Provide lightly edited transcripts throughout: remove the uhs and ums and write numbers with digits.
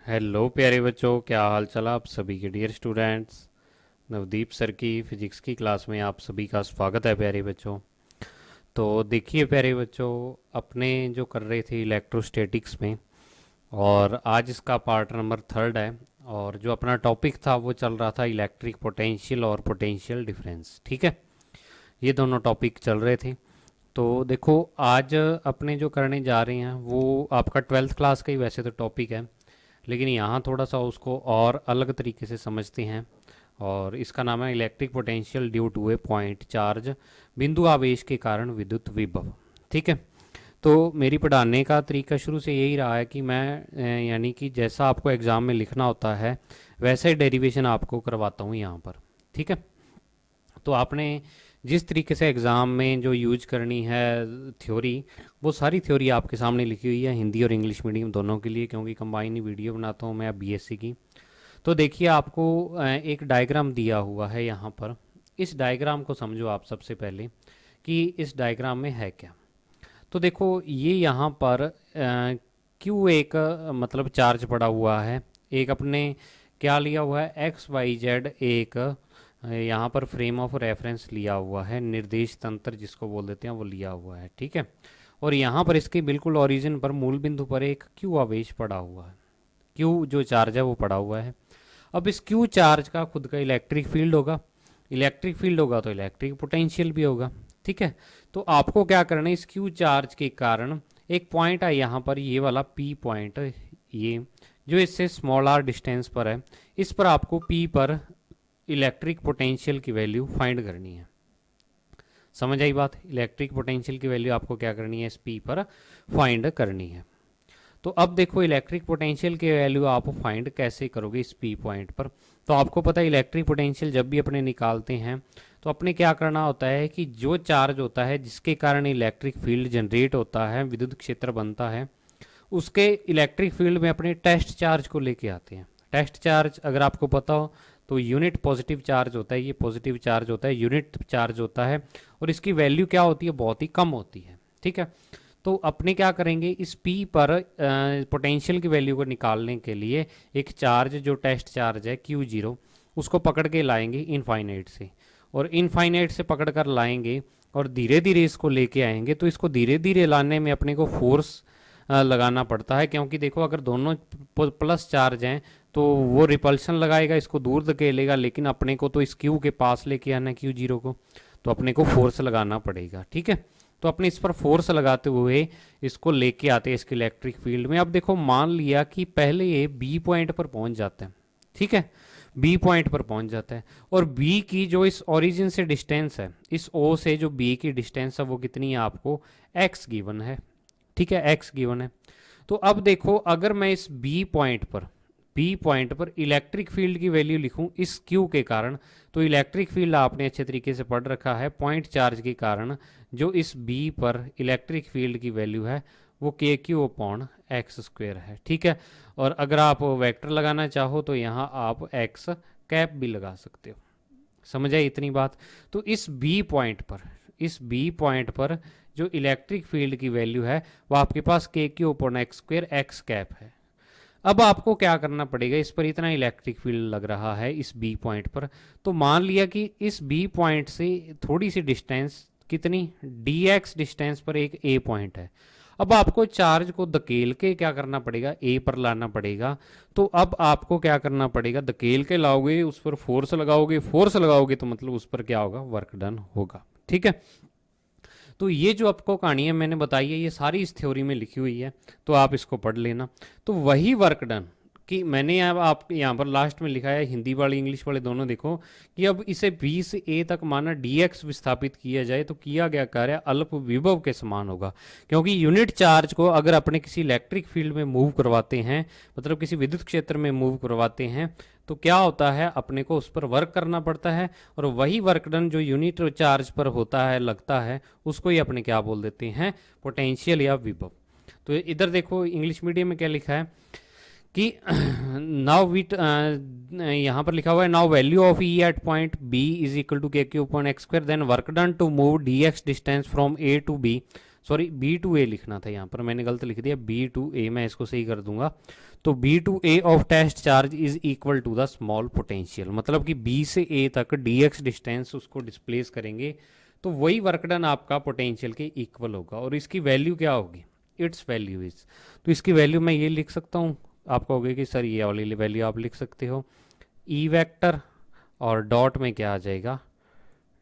Hello प्यारे बच्चों, क्या हाल चाल आप सभी के। डियर स्टूडेंट्स, नवदीप सर की फिजिक्स की क्लास में आप सभी का स्वागत है प्यारे बच्चों। तो देखिए प्यारे बच्चों, अपने जो कर रहे थे इलेक्ट्रोस्टैटिक्स में, और आज इसका पार्ट नंबर थर्ड है। और जो अपना टॉपिक था वो चल रहा था इलेक्ट्रिक पोटेंशियल और पोटेंशियल डिफरेंस। ठीक है, ये दोनों टॉपिक चल रहे थे। तो देखो, आज अपने जो करने जा रहे हैं वो आपका ट्वेल्थ क्लास का ही वैसे तो टॉपिक है, लेकिन यहाँ थोड़ा सा उसको और अलग तरीके से समझते हैं। और इसका नाम है electric potential due to a point charge, बिंदु आवेश के कारण विद्युत विभव। ठीक है, तो मेरी पढ़ाने का तरीका शुरू से यही रहा है कि मैं यानी कि जैसा आपको एग्ज़ाम में लिखना होता है वैसा ही डेरिवेशन आपको करवाता हूँ यहाँ पर। ठीक है, तो आपने जिस तरीके से एग्ज़ाम में जो यूज करनी है थ्योरी, वो सारी थ्योरी आपके सामने लिखी हुई है हिंदी और इंग्लिश मीडियम दोनों के लिए, क्योंकि कंबाइन ही वीडियो बनाता हूँ मैं अब बीएससी की। तो देखिए, आपको एक डायग्राम दिया हुआ है यहाँ पर। इस डायग्राम को समझो आप सबसे पहले कि इस डायग्राम में है क्या। तो देखो, ये यहाँ पर क्यों एक मतलब चार्ज पड़ा हुआ है। एक अपने क्या लिया हुआ है, एक्स वाई जेड, एक यहाँ पर फ्रेम ऑफ रेफरेंस लिया हुआ है, निर्देश तंत्र जिसको बोल देते हैं वो लिया हुआ है। ठीक है, और यहाँ पर इसके बिल्कुल ओरिजिन पर मूल बिंदु पर एक क्यू आवेश पड़ा हुआ है। क्यू जो चार्ज है वो पड़ा हुआ है। अब इस क्यू चार्ज का खुद का इलेक्ट्रिक फील्ड होगा, इलेक्ट्रिक फील्ड होगा तो इलेक्ट्रिक पोटेंशियल भी होगा। ठीक है, तो आपको क्या करना है, इस क्यू चार्ज के कारण एक पॉइंट है यहाँ पर, ये वाला पी पॉइंट, ये जो इससे स्मॉल आर डिस्टेंस पर है, इस पर आपको पी पर इलेक्ट्रिक पोटेंशियल की वैल्यू फाइंड करनी है। समझ आई बात। इलेक्ट्रिक पोटेंशियल की वैल्यू आपको क्या करनी है, इस पी पर फाइंड करनी है। तो अब देखो, इलेक्ट्रिक पोटेंशियल की वैल्यू आप फाइंड कैसे करोगे इस पी पॉइंट पर। तो आपको पता है इलेक्ट्रिक पोटेंशियल जब भी अपने निकालते हैं तो अपने क्या करना होता है कि जो चार्ज होता है जिसके कारण इलेक्ट्रिक फील्ड जनरेट होता है, विद्युत क्षेत्र बनता है, उसके इलेक्ट्रिक फील्ड में अपने टेस्ट चार्ज को लेके आते हैं। टेस्ट चार्ज अगर आपको पता हो तो यूनिट पॉजिटिव चार्ज होता है, ये पॉजिटिव चार्ज होता है, यूनिट चार्ज होता है, और इसकी वैल्यू क्या होती है, बहुत ही कम होती है। ठीक है, तो अपने क्या करेंगे, इस P पर पोटेंशियल की वैल्यू को निकालने के लिए एक चार्ज जो टेस्ट चार्ज है Q0, उसको पकड़ के लाएंगे इनफाइनाइट से, और इनफाइनाइट से पकड़ कर लाएंगे और धीरे धीरे इसको लेके आएंगे। तो इसको धीरे धीरे लाने में अपने को फोर्स लगाना पड़ता है, क्योंकि देखो अगर दोनों प्लस चार्ज हैं तो वो रिपल्शन लगाएगा, इसको दूर धकेलेगा, लेकिन अपने को तो इस क्यू के पास लेके आना है Q0 को, तो अपने को फोर्स लगाना पड़ेगा। ठीक है, तो अपने इस पर फोर्स लगाते हुए इसको लेके आते हैं इसके इलेक्ट्रिक फील्ड में। अब देखो, मान लिया कि पहले ये बी पॉइंट पर पहुंच जाता है। ठीक है, बी पॉइंट पर पहुंच जाता है, और बी की जो इस ओरिजिन से डिस्टेंस है, इस ओ से जो बी की डिस्टेंस है वो कितनी है, आपको एक्स गिवन है। ठीक है, एक्स गिवन है। तो अब देखो, अगर मैं इस बी पॉइंट पर इलेक्ट्रिक फील्ड की वैल्यू लिखूं इस क्यू के कारण, तो इलेक्ट्रिक फील्ड आपने अच्छे तरीके से पढ़ रखा है, पॉइंट चार्ज के कारण जो इस बी पर इलेक्ट्रिक फील्ड की वैल्यू है वो के क्यू अपॉन एक्स स्क्वेयर है। ठीक है, और अगर आप वेक्टर लगाना चाहो तो यहाँ आप एक्स कैप भी लगा सकते हो। समझ आई इतनी बात। तो इस बी पॉइंट पर जो इलेक्ट्रिक फील्ड की वैल्यू है वो आपके पास के Q upon x square x cap है। अब आपको क्या करना पड़ेगा, इस पर इतना इलेक्ट्रिक फील्ड लग रहा है इस बी पॉइंट पर, तो मान लिया कि इस बी पॉइंट से थोड़ी सी डिस्टेंस, कितनी, डी एक्स डिस्टेंस पर एक ए पॉइंट है। अब आपको चार्ज को धकेल के क्या करना पड़ेगा, ए पर लाना पड़ेगा। तो अब आपको क्या करना पड़ेगा, धकेल के लाओगे, उस पर फोर्स लगाओगे, फोर्स लगाओगे तो मतलब उस पर क्या होगा, वर्क डन होगा। ठीक है, तो ये जो आपको कहानी है मैंने बताई है, ये सारी इस थ्योरी में लिखी हुई है, तो आप इसको पढ़ लेना। तो वही वर्क डन कि मैंने अब आप यहाँ पर लास्ट में लिखा है, हिंदी वाले इंग्लिश वाले दोनों देखो, कि अब इसे बी से ए तक माना dx विस्थापित किया जाए तो किया गया कार्य अल्प विभव के समान होगा। क्योंकि यूनिट चार्ज को अगर अपने किसी इलेक्ट्रिक फील्ड में मूव करवाते हैं, मतलब किसी विद्युत क्षेत्र में मूव करवाते हैं, तो क्या होता है, अपने को उस पर वर्क करना पड़ता है, और वही वर्क डन जो यूनिट चार्ज पर होता है, लगता है, उसको ही अपने क्या बोल देते हैं, पोटेंशियल या विभव। तो इधर देखो इंग्लिश मीडियम में क्या लिखा है कि नाउ विट, यहाँ पर लिखा हुआ है, now value of E at point B is equal to K Q upon X square, then work done to move D X distance from A to B sorry B2A लिखना था यहाँ पर, मैंने गलत लिख दिया B2A, मैं इसको सही कर दूंगा। तो B2A of test charge is equal to the small potential, मतलब कि B से A तक dx डिस्टेंस उसको डिस्प्लेस करेंगे तो वही वर्क डन आपका पोटेंशियल के इक्वल होगा। और इसकी वैल्यू क्या होगी, इट्स वैल्यू इज, तो इसकी वैल्यू मैं ये लिख सकता हूँ। आप कहोगे कि सर ये वाली वैल्यू आप लिख सकते हो, ई वेक्टर और डॉट में क्या आ जाएगा,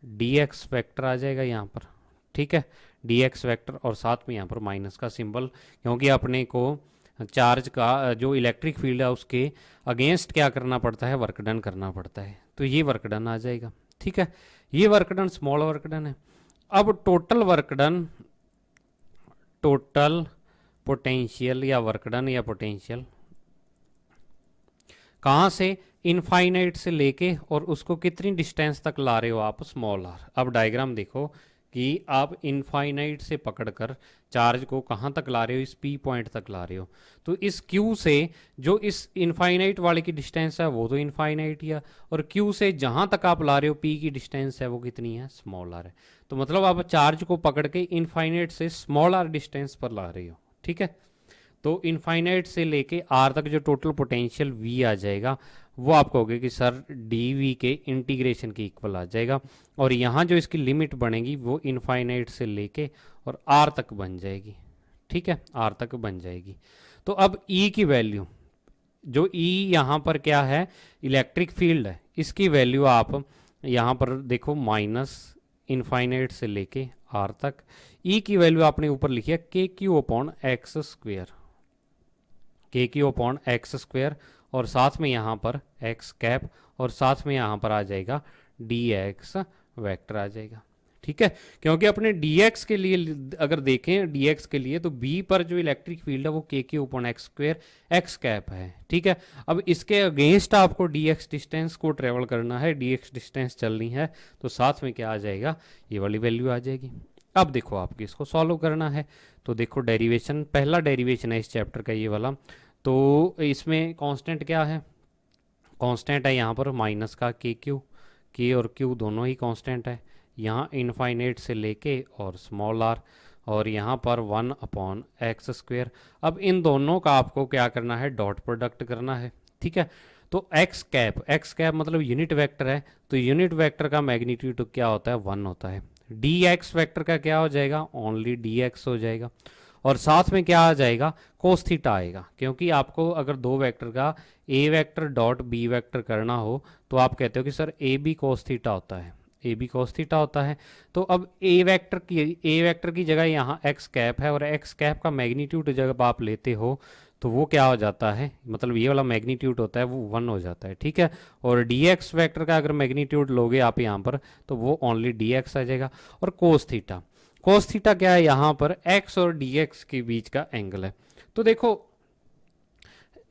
dx वेक्टर आ जाएगा यहाँ पर, ठीक है, dx वेक्टर और साथ में यहाँ पर माइनस का सिंबल, क्योंकि अपने को चार्ज का जो इलेक्ट्रिक फील्ड है उसके अगेंस्ट क्या करना पड़ता है, वर्क डन करना पड़ता है, तो ये वर्क डन आ जाएगा। ठीक है, ये work done small work done है। अब total work done, total potential या वर्क डन या पोटेंशियल कहाँ से, इनफाइनाइट से लेके और उसको कितनी डिस्टेंस तक ला रहे हो आप, स्मॉल आर। अब डायग्राम देखो कि आप इनफाइनाइट से पकड़कर चार्ज को कहाँ तक ला रहे हो, इस पी पॉइंट तक ला रहे हो। तो इस क्यू से जो इस इनफाइनाइट वाले की डिस्टेंस है वो तो इनफाइनाइट ही है, और क्यू से जहाँ तक आप ला रहे हो पी की डिस्टेंस है वो कितनी है, स्मॉल आर है। तो मतलब आप चार्ज को पकड़ के इनफाइनाइट से स्मॉल आर डिस्टेंस पर ला रहे हो। ठीक है, तो इनफाइनाइट से लेके आर तक जो टोटल पोटेंशियल वी आ जाएगा वो आप कहोगे कि सर डी वी के इंटीग्रेशन के इक्वल आ जाएगा, और यहाँ जो इसकी लिमिट बनेगी वो इनफाइनाइट से लेके और आर तक बन जाएगी। ठीक है, आर तक बन जाएगी। तो अब ई की वैल्यू, जो ई यहाँ पर क्या है, इलेक्ट्रिक फील्ड है, इसकी वैल्यू आप यहाँ पर देखो माइनस इनफाइनाइट से लेके आर तक। ई की वैल्यू आपने ऊपर लिखी है के क्यू अपॉन एक्स स्क्वेयर, के क्यू अपॉन एक्स स्क्वेयर, और साथ में यहाँ पर एक्स कैप, और साथ में यहाँ पर आ जाएगा डी एक्स वैक्टर आ जाएगा। ठीक है, क्योंकि अपने dx के लिए अगर देखें, dx के लिए तो b पर जो इलेक्ट्रिक फील्ड है वो के Q upon x square x cap है। ठीक है, अब इसके अगेंस्ट आपको dx डिस्टेंस को ट्रेवल करना है, dx डिस्टेंस चलनी है, तो साथ में क्या आ जाएगा, ये वाली वैल्यू आ जाएगी। अब देखो आपको इसको सॉल्व करना है, तो देखो डेरिवेशन, पहला डेरिवेशन है इस चैप्टर का ये वाला। तो इसमें कांस्टेंट क्या है, कांस्टेंट है यहाँ पर माइनस का के क्यू, के और क्यू दोनों ही कांस्टेंट है, यहाँ इनफाइनाइट से लेके और स्मॉल आर, और यहाँ पर 1 अपॉन एक्स स्क्वेयर। अब इन दोनों का आपको क्या करना है, डॉट प्रोडक्ट करना है। ठीक है, तो एक्स कैप मतलब यूनिट वेक्टर है, तो यूनिट वेक्टर का मैग्नीट्यूड क्या होता है, 1 होता है। डी एक्स वैक्टर का क्या हो जाएगा, ओनली डी एक्स हो जाएगा, और साथ में क्या आ जाएगा, कोस थीटा आएगा, क्योंकि आपको अगर दो वेक्टर का A vector dot B vector करना हो तो आप कहते हो कि sir A B cos theta होता है, ए बी कोस थीटा होता है। तो अब ए वेक्टर की जगह यहाँ एक्स कैप है, और एक्स कैप का मैग्नीट्यूड जब आप लेते हो तो वो क्या हो जाता है, मतलब ये वाला मैग्नीट्यूड होता है वो 1 हो जाता है। ठीक है, और डी एक्स वैक्टर का अगर मैग्नीट्यूड लोगे आप यहाँ पर तो वो ओनली डी एक्स आ जाएगा। और कोस थीटा क्या है, यहाँ पर एक्स और डी एक्स के बीच का एंगल है। तो देखो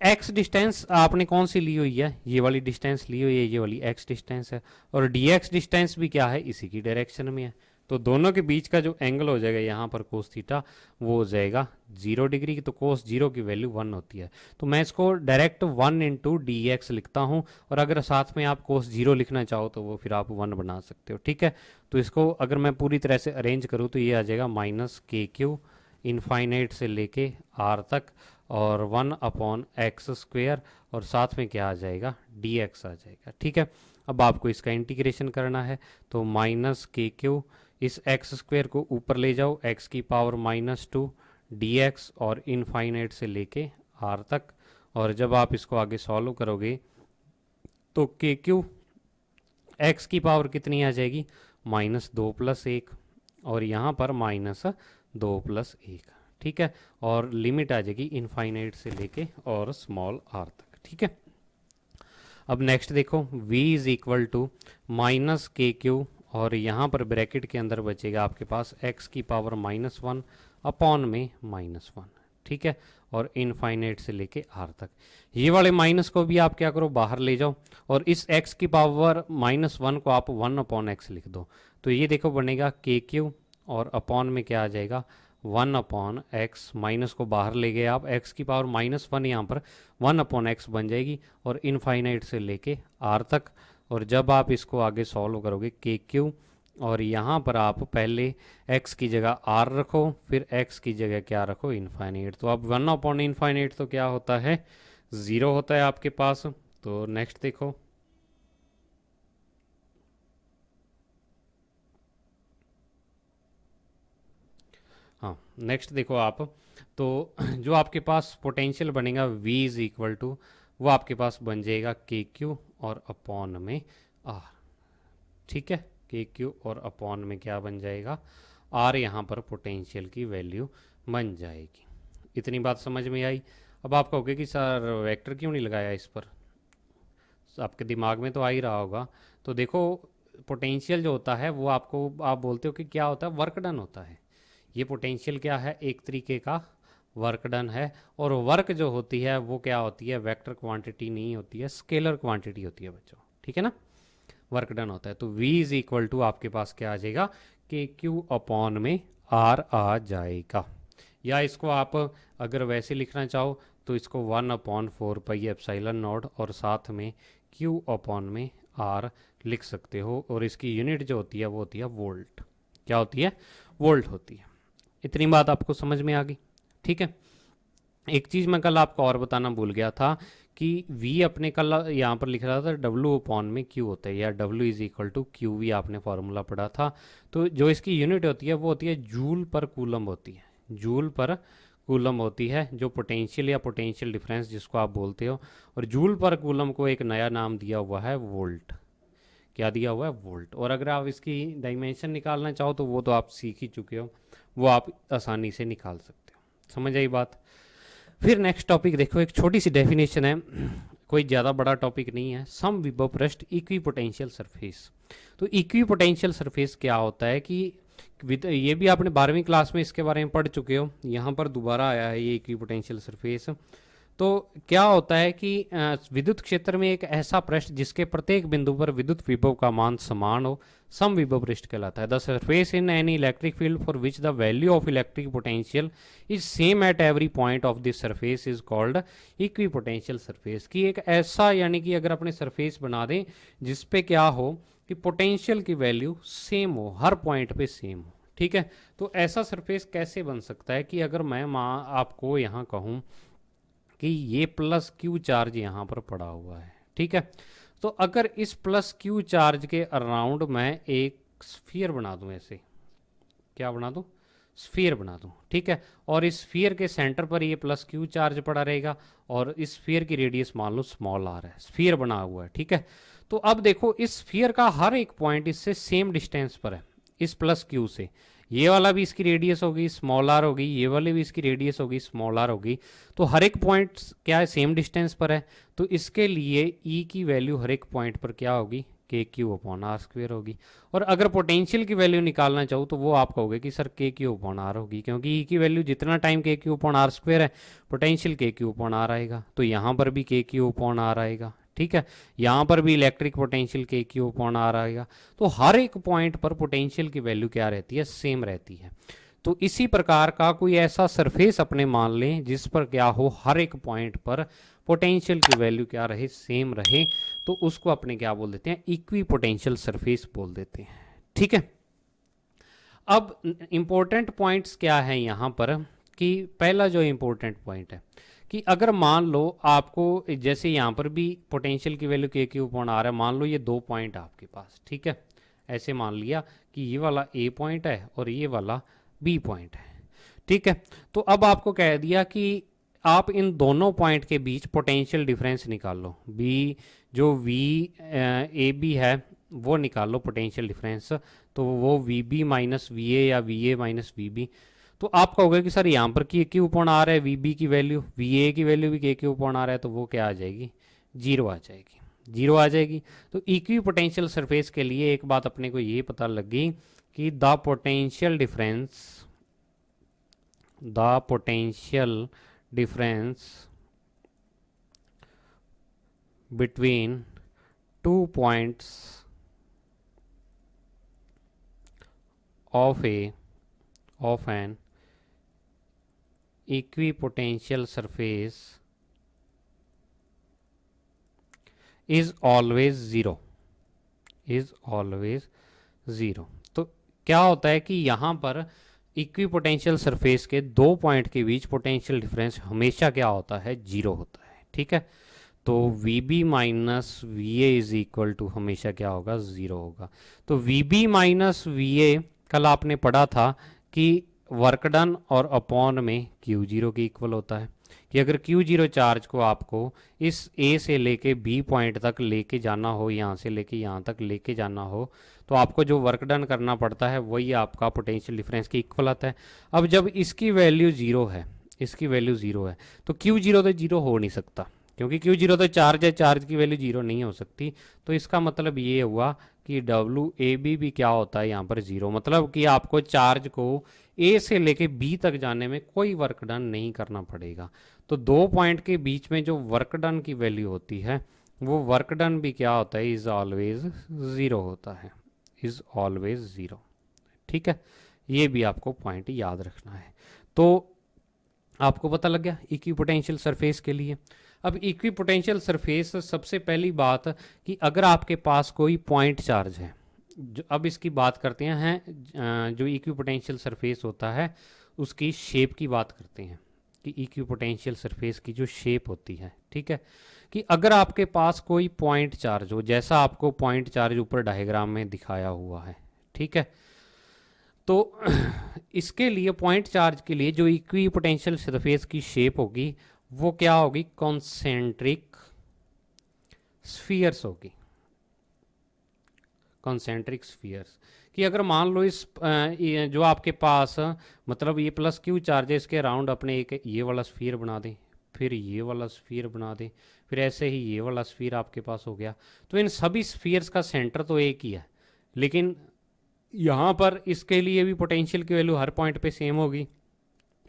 एक्स डिस्टेंस आपने कौन सी ली हुई है, ये वाली डिस्टेंस ली हुई है, ये वाली एक्स डिस्टेंस है, और डी एक्स डिस्टेंस भी क्या है, इसी की डायरेक्शन में है। तो दोनों के बीच का जो एंगल हो जाएगा यहाँ पर कोस थीटा वो हो जाएगा 0 डिग्री की, तो कोस 0 की वैल्यू 1 होती है। तो मैं इसको डायरेक्ट 1 इंटू डी एक्स लिखता हूँ, और अगर साथ में आप कोस 0 लिखना चाहो तो वो फिर आप 1 बना सकते हो। ठीक है, तो इसको अगर मैं पूरी तरह से अरेंज करूँ तो ये आ जाएगा माइनस के क्यू इनफाइनाइट से लेके आर तक, और 1 अपॉन एक्स स्क्वेयर, और साथ में क्या आ जाएगा, डी एक्स आ जाएगा। ठीक है, अब आपको इसका इंटीग्रेशन करना है, तो माइनस के क्यू, इस एक्स स्क्वेयर को ऊपर ले जाओ, एक्स की पावर -2 डी एक्स, और इनफाइनाइट से लेके आर तक, और जब आप इसको आगे सॉल्व करोगे तो के क्यू एक्स की पावर कितनी आ जाएगी, -2 + 1, और यहाँ पर -2 + 1। ठीक है, और लिमिट आ जाएगी इनफाइनाइट से लेके और स्मॉल आर तक। ठीक है, अब नेक्स्ट देखो v is equal to minus के क्यू, और यहाँ पर ब्रैकेट के अंदर बचेगा आपके पास x की पावर -1 अपॉन में -1। ठीक है, और इनफाइनाइट से लेके आर तक, ये वाले माइनस को भी आप क्या करो, बाहर ले जाओ, और इस x की पावर -1 को आप 1 अपॉन एक्स लिख दो, तो ये देखो बनेगा के क्यू, और अपॉन में क्या आ जाएगा, 1 अपॉन एक्स, माइनस को बाहर ले गए आप, x की पावर -1 यहाँ पर 1 अपॉन एक्स बन जाएगी, और इनफाइनाइट से लेके आर तक, और जब आप इसको आगे सॉल्व करोगे के क्यू और यहाँ पर आप पहले x की जगह r रखो, फिर x की जगह क्या रखो, इनफाइनाइट। तो अब 1/इनफाइनाइट तो क्या होता है, 0 होता है आपके पास। तो नेक्स्ट देखो, हाँ नेक्स्ट देखो आप। तो जो आपके पास पोटेंशियल बनेगा v इज इक्वल टू, वो आपके पास बन जाएगा के क्यू और अपॉन में आर। ठीक है, के क्यू और अपॉन में क्या बन जाएगा, आर। यहाँ पर पोटेंशियल की वैल्यू बन जाएगी। इतनी बात समझ में आई। अब आप कहोगे कि सर वेक्टर क्यों नहीं लगाया इस पर, आपके दिमाग में तो आ ही रहा होगा। तो देखो, पोटेंशियल जो होता है वो आपको, आप बोलते हो कि क्या होता है, वर्क डन होता है। ये पोटेंशियल क्या है, एक तरीके का वर्क डन है। और वर्क जो होती है वो क्या होती है, वेक्टर क्वांटिटी नहीं होती है, स्केलर क्वांटिटी होती है बच्चों। ठीक है ना, वर्क डन होता है। तो v इज इक्वल टू आपके पास क्या आ जाएगा, के क्यू अपॉन में आर आ जाएगा। या इसको आप अगर वैसे लिखना चाहो तो इसको 1/4 पाई एप्सिलॉन नॉट और साथ में q अपॉन में r लिख सकते हो। और इसकी यूनिट जो होती है वो होती है वोल्ट। क्या होती है, वोल्ट होती है। इतनी बात आपको समझ में आ गई। ठीक है, एक चीज़ मैं कल आपको और बताना भूल गया था कि v अपने कल यहाँ पर लिख रहा था w अपॉन में q होता है, या w is equal to Q V, आपने फॉर्मूला पढ़ा था। तो जो इसकी यूनिट होती है वो होती है जूल पर कूलम होती है, जूल पर कूलम होती है, जो पोटेंशियल या पोटेंशियल डिफरेंस जिसको आप बोलते हो। और जूल पर कूलम को एक नया नाम दिया हुआ है वोल्ट। क्या दिया हुआ है, वोल्ट। और अगर आप इसकी डायमेंशन निकालना चाहो तो वो तो आप सीख ही चुके हो, वो आप आसानी से निकाल सकते हो। समझ आई बात। फिर नेक्स्ट टॉपिक देखो, एक छोटी सी डेफिनेशन है, कोई ज़्यादा बड़ा टॉपिक नहीं है। सम विभव पृष्ठ इक्वी पोटेंशियल सरफेस। तो इक्वी पोटेंशियल सरफेस क्या होता है कि ये भी आपने 12वीं क्लास में इसके बारे में पढ़ चुके हो, यहाँ पर दोबारा आया है ये इक्वी पोटेंशियल सरफेस। तो क्या होता है कि विद्युत क्षेत्र में एक ऐसा पृष्ठ जिसके प्रत्येक बिंदु पर विद्युत विभव का मान समान हो, सम विभव पृष्ठ कहलाता है। The surface in any electric field for which the value of electric potential is same at every point of this surface is called equi potential surface. की एक ऐसा, यानी कि अगर अपने सरफेस बना दें जिसपे क्या हो कि पोटेंशियल की वैल्यू सेम हो, हर पॉइंट पे सेम हो। ठीक है, तो ऐसा सरफेस कैसे बन सकता है कि अगर मैं आपको यहाँ कहूँ कि ये प्लस क्यू चार्ज यहाँ पर पड़ा हुआ है। ठीक है, तो अगर इस प्लस क्यू चार्ज के अराउंड मैं एक स्फीयर बना दूं, ऐसे क्या बना दूं, स्फीयर बना दूं। ठीक है, और इस स्फीयर के सेंटर पर ये प्लस क्यू चार्ज पड़ा रहेगा और इस स्फीयर की रेडियस मान लो स्मॉल आर है, स्फीयर बना हुआ है। ठीक है, तो अब देखो इस स्फीयर का हर एक पॉइंट इससे सेम डिस्टेंस पर है, इस प्लस क्यू से। ये वाला भी इसकी रेडियस होगी स्मॉल आर होगी, ये वाले भी इसकी रेडियस होगी स्मॉल आर होगी। तो हर एक पॉइंट क्या है, सेम डिस्टेंस पर है। तो इसके लिए ई की वैल्यू हर एक पॉइंट पर क्या होगी, के क्यू अपॉन आर स्क्वेयर होगी। और अगर पोटेंशियल की वैल्यू निकालना चाहो तो वो आप कहोगे कि सर के क्यू अपॉन आर होगी, क्योंकि ई की वैल्यू जितना टाइम के क्यू अपॉन आर स्क्वेयर है, पोटेंशियल के क्यू अपॉन आर आएगा। तो यहाँ पर भी के क्यू अपॉन आर आएगा। ठीक है, यहाँ पर भी इलेक्ट्रिक पोटेंशियल के क्यू अपॉन आर आएगा। तो हर एक पॉइंट पर पोटेंशियल की वैल्यू क्या रहती है, सेम रहती है। तो इसी प्रकार का कोई ऐसा सरफेस अपने मान लें जिस पर क्या हो, हर एक पॉइंट पर पोटेंशियल की वैल्यू क्या रहे, सेम रहे, तो उसको अपने क्या बोल देते हैं, इक्वी पोटेंशियल सरफेस बोल देते हैं। ठीक है, अब इंपॉर्टेंट पॉइंट्स क्या है यहाँ पर, कि पहला जो इंपॉर्टेंट पॉइंट है कि अगर मान लो आपको, जैसे यहाँ पर भी पोटेंशियल की वैल्यू के क्यू अपॉन आर है, मान लो ये दो पॉइंट आपके पास। ठीक है, ऐसे मान लिया कि ये वाला ए पॉइंट है और ये वाला बी पॉइंट है। ठीक है, तो अब आपको कह दिया कि आप इन दोनों पॉइंट के बीच पोटेंशियल डिफरेंस निकाल लो, बी जो वी ए बी है वो निकाल लो पोटेंशियल डिफरेंस। तो वो V B minus V A या V A minus V B. तो आप कहोगे कि सर यहाँ पर के क्यू अपॉन आर है, वी बी की वैल्यू, वी ए की वैल्यू भी के क्यू अपॉन आर है, तो वो क्या आ जाएगी, जीरो आ जाएगी, जीरो आ जाएगी। तो इक्वी पोटेंशियल सरफेस के लिए एक बात अपने को ये पता लगी कि the potential difference between 2 points of an equipotential surface is always zero, क्या होता है कि यहाँ पर इक्वी पोटेंशियल सरफेस के दो पॉइंट के बीच पोटेंशियल डिफरेंस हमेशा क्या होता है, जीरो होता है। ठीक है, तो V B minus V A is equal to हमेशा क्या होगा, ज़ीरो होगा। तो V B minus V A कल आपने पढ़ा था कि वर्क डन और अपॉन में क्यू जीरो के इक्वल होता है, कि अगर क्यू जीरो चार्ज को आपको इस ए से लेके बी पॉइंट तक लेके जाना हो, यहाँ से लेके यहाँ तक लेके जाना हो, तो आपको जो वर्क डन करना पड़ता है वही आपका पोटेंशियल डिफरेंस के इक्वल आता है। अब जब इसकी वैल्यू ज़ीरो है, इसकी वैल्यू ज़ीरो है, तो क्यू जीरो तो जीरो हो नहीं सकता, क्योंकि क्यू जीरो तो चार्ज है, चार्ज की वैल्यू जीरो नहीं हो सकती। तो इसका मतलब ये हुआ कि डब्ल्यू ए बी भी क्या होता है यहाँ पर ज़ीरो, मतलब कि आपको चार्ज को ए से लेके बी तक जाने में कोई वर्क डन नहीं करना पड़ेगा। तो दो पॉइंट के बीच में जो वर्क डन की वैल्यू होती है वो वर्क डन भी क्या होता है, इज़ ऑलवेज ज़ीरो होता है, इज़ ऑलवेज ज़ीरो। ठीक है, ये भी आपको पॉइंट याद रखना है। तो आपको पता लग गया इक्विपोटेंशियल सरफेस के लिए। अब इक्विपोटेंशियल सरफेस, सबसे पहली बात कि अगर आपके पास कोई पॉइंट चार्ज है, जो अब इसकी बात करते हैं, जो इक्विपोटेंशियल सरफेस होता है उसकी शेप की बात करते हैं, कि इक्विपोटेंशियल सरफेस की जो शेप होती है। ठीक है, कि अगर आपके पास कोई पॉइंट चार्ज हो, जैसा आपको पॉइंट चार्ज ऊपर डायग्राम में दिखाया हुआ है, ठीक है, तो इसके लिए पॉइंट चार्ज के लिए जो इक्वी पोटेंशियल सरफेस की शेप होगी वो क्या होगी, कॉन्सेंट्रिक स्फीयर्स होगी, कॉन्सेंट्रिक स्फीयर्स। कि अगर मान लो ये जो आपके पास मतलब ये प्लस क्यू चार्ज है, इसके अराउंड अपने एक ये वाला स्फीयर बना दें, फिर ये वाला स्फीयर बना दें, फिर ऐसे ही ये वाला स्फीयर आपके पास हो गया, तो इन सभी स्फीयर्स का सेंटर तो एक ही है, लेकिन यहाँ पर इसके लिए भी पोटेंशियल की वैल्यू हर पॉइंट पे सेम होगी,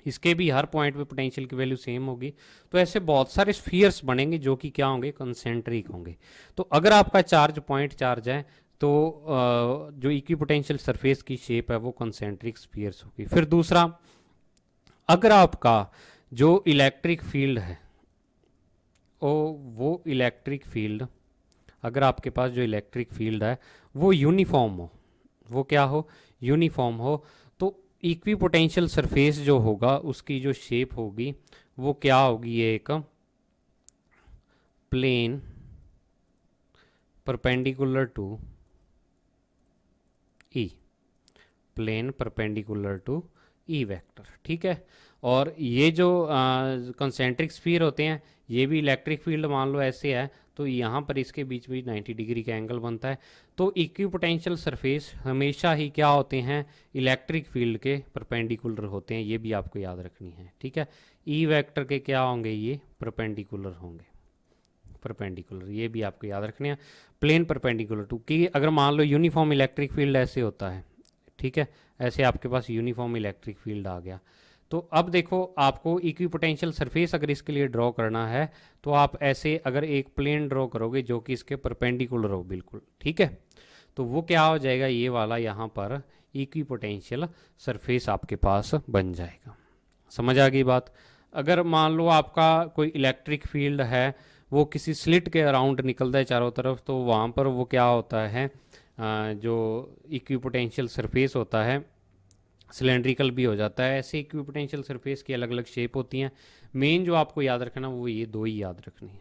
इसके भी हर पॉइंट पे पोटेंशियल की वैल्यू सेम होगी। तो ऐसे बहुत सारे स्फीयर्स बनेंगे जो कि क्या होंगे, कंसेंट्रिक होंगे। तो अगर आपका चार्ज पॉइंट चार्ज है तो जो इक्विपोटेंशियल सरफेस की शेप है वो कंसेंट्रिक स्फीयर्स होगी। फिर दूसरा, अगर आपका जो इलेक्ट्रिक फील्ड है वो इलेक्ट्रिक फील्ड, अगर आपके पास जो इलेक्ट्रिक फील्ड है वो यूनिफॉर्म हो, वो क्या हो, यूनिफॉर्म हो, तो इक्विपोटेंशियल सरफेस जो होगा उसकी जो शेप होगी वो क्या होगी, एक plane perpendicular to E, plane perpendicular to E vector. ठीक है, और ये जो कंसेंट्रिक स्फीयर होते हैं ये भी इलेक्ट्रिक फील्ड मान लो ऐसे है, तो यहाँ पर इसके बीच में 90 डिग्री का एंगल बनता है। तो इक्विपोटेंशियल सरफेस हमेशा ही क्या होते हैं, इलेक्ट्रिक फील्ड के परपेंडिकुलर होते हैं, ये भी आपको याद रखनी है। ठीक है, ई वेक्टर के क्या होंगे, ये परपेंडिकुलर होंगे, परपेंडिकुलर, ये भी आपको याद रखने हैं। प्लेन परपेंडिकुलर टू, कि अगर मान लो यूनिफॉर्म इलेक्ट्रिक फील्ड ऐसे होता है, ठीक है, ऐसे आपके पास यूनिफॉर्म इलेक्ट्रिक फील्ड आ गया, तो अब देखो आपको इक्विपोटेंशियल सरफेस अगर इसके लिए ड्रॉ करना है तो आप ऐसे अगर एक प्लेन ड्रॉ करोगे जो कि इसके परपेंडिकुलर हो बिल्कुल, ठीक है, तो वो क्या हो जाएगा, ये वाला यहाँ पर इक्विपोटेंशियल सरफेस आपके पास बन जाएगा। समझ आ गई बात। अगर मान लो आपका कोई इलेक्ट्रिक फील्ड है वो किसी स्लिट के अराउंड निकलता है चारों तरफ, तो वहाँ पर वो क्या होता है, जो इक्विपोटेंशियल सरफेस होता है सिलेंड्रिकल भी हो जाता है। ऐसे इक्विपोटेंशियल सरफेस की अलग अलग शेप होती हैं, मेन जो आपको याद रखना वो ये दो ही याद रखनी है।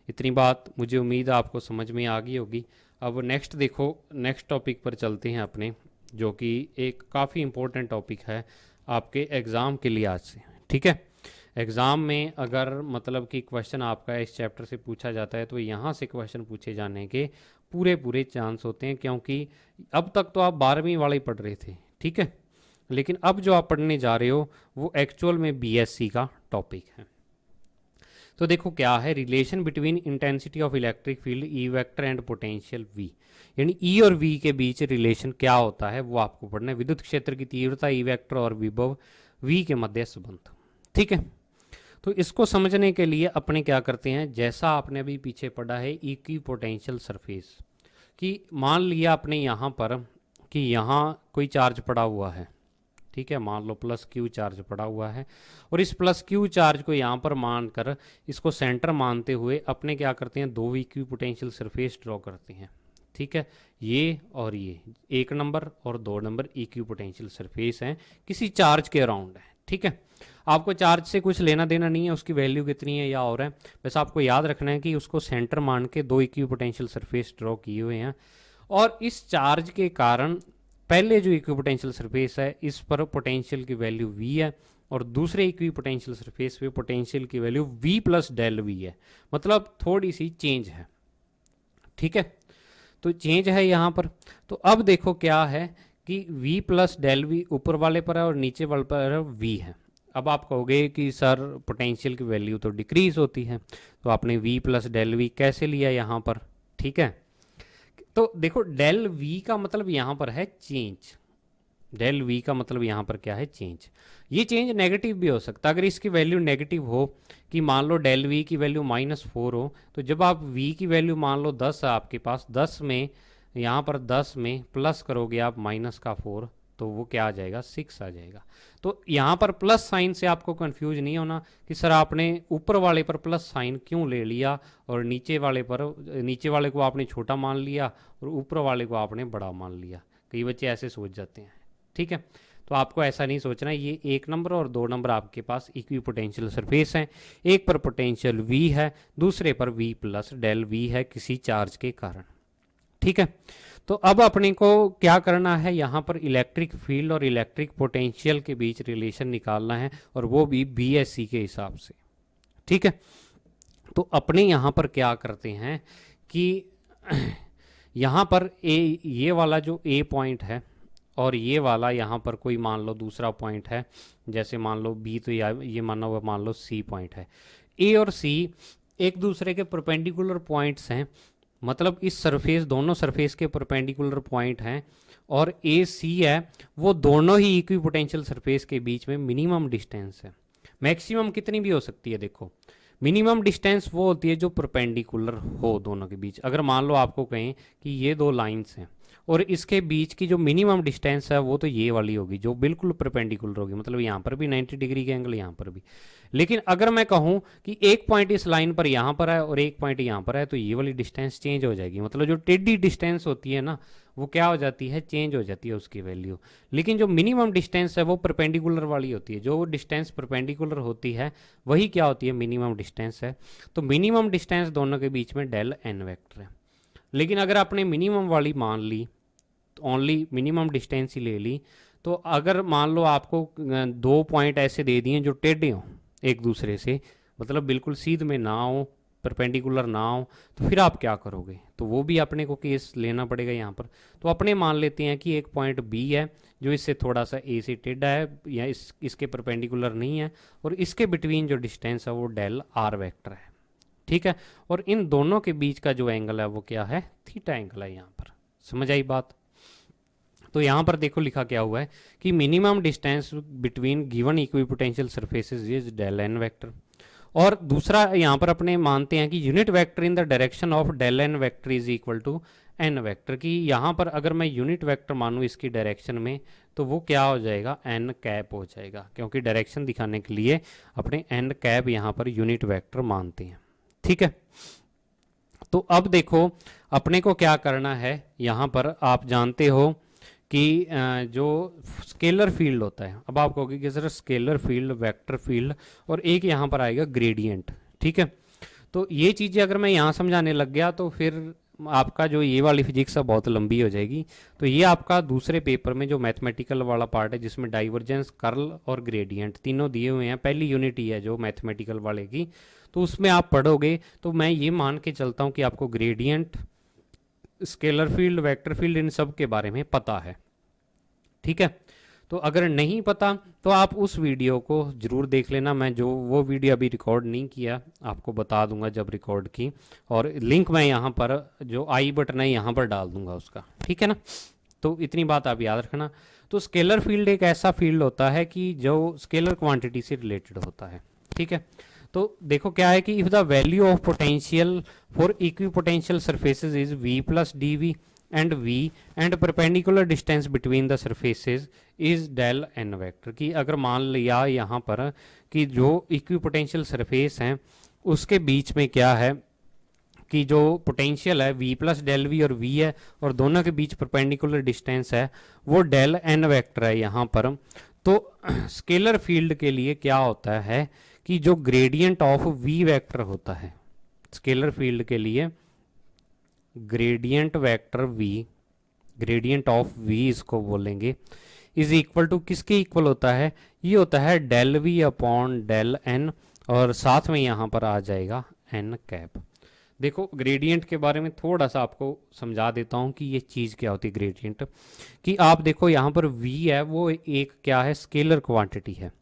इतनी बात मुझे उम्मीद है आपको समझ में आ गई होगी। अब नेक्स्ट देखो, नेक्स्ट टॉपिक पर चलते हैं अपने, जो कि एक काफ़ी इम्पोर्टेंट टॉपिक है आपके एग्ज़ाम के लिए आज से। ठीक है, एग्ज़ाम में अगर मतलब कि क्वेश्चन आपका इस चैप्टर से पूछा जाता है तो यहाँ से क्वेश्चन पूछे जाने के पूरे पूरे चांस होते हैं, क्योंकि अब तक तो आप 12वीं वाले ही पढ़ रहे थे, ठीक है, लेकिन अब जो आप पढ़ने जा रहे हो वो एक्चुअल में बीएससी का टॉपिक है। तो देखो क्या है, relation between intensity of electric field E vector and potential V, यानी ई और वी के बीच रिलेशन क्या होता है वो आपको पढ़ना है। विद्युत क्षेत्र की तीव्रता ई वेक्टर और विभव वी के मध्य संबंध। ठीक है, तो इसको समझने के लिए अपने क्या करते हैं, जैसा आपने अभी पीछे पढ़ा है इक्विपोटेंशियल सरफेस, कि मान लिया आपने यहाँ पर कि यहाँ कोई चार्ज पड़ा हुआ है, ठीक है, मान लो प्लस क्यू चार्ज पड़ा हुआ है, और इस प्लस क्यू चार्ज को यहाँ पर मानकर इसको सेंटर मानते हुए अपने क्या करते हैं, दो इक्विपोटेंशियल सरफेस ड्रॉ करते हैं। ठीक है, ये और ये 1 नंबर और 2 नंबर इक्विपोटेंशियल सरफेस हैं, किसी चार्ज के अराउंड है। ठीक है, आपको चार्ज से कुछ लेना देना नहीं है, उसकी वैल्यू कितनी है या और है, बस आपको याद रखना है कि उसको सेंटर मान के 2 इक्विपोटेंशियल सरफेस ड्रॉ किए हुए हैं, और इस चार्ज के कारण पहले जो इक्विपोटेंशियल सरफेस है इस पर पोटेंशियल की वैल्यू v है, और दूसरे इक्विपोटेंशियल सरफेस पे पोटेंशियल की value v plus del V है, मतलब थोड़ी सी चेंज है। ठीक है, तो चेंज है यहाँ पर। तो अब देखो क्या है कि v प्लस डेल वी ऊपर वाले पर है और नीचे वाले पर v है। अब आप कहोगे कि सर पोटेंशियल की वैल्यू तो डिक्रीज होती है, तो आपने v प्लस डेल वी कैसे लिया यहाँ पर। ठीक है, तो देखो डेल वी का मतलब यहाँ पर है चेंज, डेल वी का मतलब यहाँ पर क्या है, चेंज। ये चेंज नेगेटिव भी हो सकता है, अगर इसकी वैल्यू नेगेटिव हो, कि मान लो डेल वी की वैल्यू -4 हो, तो जब आप वी की वैल्यू मान लो 10 है आपके पास, 10 में यहाँ पर 10 में प्लस करोगे आप -4, तो वो क्या आ जाएगा, 6 आ जाएगा। तो यहाँ पर प्लस साइन से आपको कंफ्यूज नहीं होना कि सर आपने ऊपर वाले पर प्लस साइन क्यों ले लिया और नीचे वाले को आपने छोटा मान लिया और ऊपर वाले को आपने बड़ा मान लिया। कई बच्चे ऐसे सोच जाते हैं। ठीक है, तो आपको ऐसा नहीं सोचना। ये 1 नंबर और 2 नंबर आपके पास इक्विपोटेंशियल सरफेस हैं, एक पर पोटेंशियल v है, दूसरे पर v प्लस डेल वी है किसी चार्ज के कारण। ठीक है, तो अब अपने को क्या करना है, यहाँ पर इलेक्ट्रिक फील्ड और इलेक्ट्रिक पोटेंशियल के बीच रिलेशन निकालना है, और वो भी BSc के हिसाब से। ठीक है, तो अपने यहाँ पर क्या करते हैं कि यहाँ पर ये वाला जो A पॉइंट है और ये वाला यहाँ पर कोई मान लो दूसरा पॉइंट है, जैसे मान लो B, तो ये माना हुआ मान लो C पॉइंट है। A और C एक दूसरे के परपेंडिकुलर पॉइंट्स हैं, मतलब इस सरफेस, दोनों सरफेस के परपेंडिकुलर पॉइंट हैं, और AC है वो दोनों ही इक्विपोटेंशियल सरफेस के बीच में मिनिमम डिस्टेंस है। मैक्सिमम कितनी भी हो सकती है, देखो मिनिमम डिस्टेंस वो होती है जो परपेंडिकुलर हो दोनों के बीच। अगर मान लो आपको कहें कि ये 2 लाइंस हैं और इसके बीच की जो मिनिमम डिस्टेंस है वो तो ये वाली होगी जो बिल्कुल परपेंडिकुलर होगी, मतलब यहाँ पर भी 90 डिग्री के एंगल, यहाँ पर भी। लेकिन अगर मैं कहूँ कि एक पॉइंट इस लाइन पर यहाँ पर है और एक पॉइंट यहाँ पर है, तो ये वाली डिस्टेंस चेंज हो जाएगी, मतलब जो टेढ़ी डिस्टेंस होती है ना वो क्या हो जाती है, चेंज हो जाती है उसकी वैल्यू। लेकिन जो मिनिमम डिस्टेंस है वो परपेंडिकुलर वाली होती है, जो डिस्टेंस परपेंडिकुलर होती है वही क्या होती है, मिनिमम डिस्टेंस है। तो मिनिमम डिस्टेंस दोनों के बीच में डेल n वेक्टर है। लेकिन अगर आपने मिनिमम वाली मान ली, तो ओनली मिनिमम डिस्टेंस ही ले ली, तो अगर मान लो आपको 2 पॉइंट ऐसे दे दिए जो टेढ़े हों एक दूसरे से, मतलब बिल्कुल सीध में ना हो, परपेंडिकुलर ना हो, तो फिर आप क्या करोगे, तो वो भी अपने को केस लेना पड़ेगा यहाँ पर। तो अपने मान लेते हैं कि एक पॉइंट B है जो इससे थोड़ा सा A से टेढ़ा है या इसके परपेंडिकुलर नहीं है, और इसके बिटवीन जो डिस्टेंस है वो डेल R वेक्टर है। ठीक है, और इन दोनों के बीच का जो एंगल है वो क्या है, थीटा एंगल है। यहाँ पर समझ आई बात। तो यहाँ पर देखो लिखा क्या हुआ है कि minimum distance between given equipotential surfaces is del n vector, और दूसरा यहाँ पर अपने मानते हैं कि unit vector in the direction of del n vector is equal to n vector, की यहाँ पर अगर मैं यूनिट वेक्टर मानूँ इसकी डायरेक्शन में, तो वो क्या हो जाएगा, n कैप हो जाएगा, क्योंकि डायरेक्शन दिखाने के लिए अपने n कैप यहाँ पर यूनिट वेक्टर मानते हैं। ठीक है, तो अब देखो अपने को क्या करना है, यहाँ पर आप जानते हो कि जो स्केलर फील्ड होता है, अब आप कहोगे कि sir scalar field, vector field, और एक यहाँ पर आएगा ग्रेडियंट। ठीक है, तो ये चीज़ें अगर मैं यहाँ समझाने लग गया तो फिर आपका जो ये वाली फिजिक्स है बहुत लंबी हो जाएगी। तो ये आपका दूसरे पेपर में जो मैथमेटिकल वाला पार्ट है जिसमें डाइवर्जेंस, कर्ल और ग्रेडियंट तीनों दिए हुए हैं, पहली यूनिट ही है जो मैथमेटिकल वाले की, तो उसमें आप पढ़ोगे। तो मैं ये मान के चलता हूँ कि आपको gradient, scalar field, vector field, इन सब के बारे में पता है। ठीक है, तो अगर नहीं पता तो आप उस वीडियो को ज़रूर देख लेना। मैं जो वो वीडियो अभी रिकॉर्ड नहीं किया आपको बता दूंगा जब रिकॉर्ड की, और लिंक मैं यहाँ पर जो आई बटन है यहाँ पर डाल दूंगा उसका। ठीक है ना, तो इतनी बात आप याद रखना। तो स्केलर फील्ड एक ऐसा फील्ड होता है कि जो स्केलर क्वांटिटी से रिलेटेड होता है। ठीक है, तो देखो क्या है कि if the value of potential for equipotential surfaces is v plus d v and v and perpendicular distance between the surfaces is del n vector, की अगर मान लिया यहाँ पर कि जो इक्विपोटेंशियल सरफेस हैं उसके बीच में क्या है की जो पोटेंशियल है v प्लस डेल वी और v है, और दोनों के बीच परपेंडिकुलर डिस्टेंस है वो डेल n वेक्टर है यहाँ पर। तो स्केलर फील्ड के लिए क्या होता है कि जो ग्रेडियंट ऑफ v वेक्टर होता है, स्केलर फील्ड के लिए gradient vector v, gradient of v इसको बोलेंगे, इज इक्वल टू किसके इक्वल होता है, ये होता है del v upon del n, और साथ में यहाँ पर आ जाएगा एन कैप। देखो ग्रेडियंट के बारे में थोड़ा सा आपको समझा देता हूँ कि ये चीज़ क्या होती है ग्रेडियंट। कि आप देखो यहाँ पर v है वो एक क्या है, स्केलर क्वांटिटी है,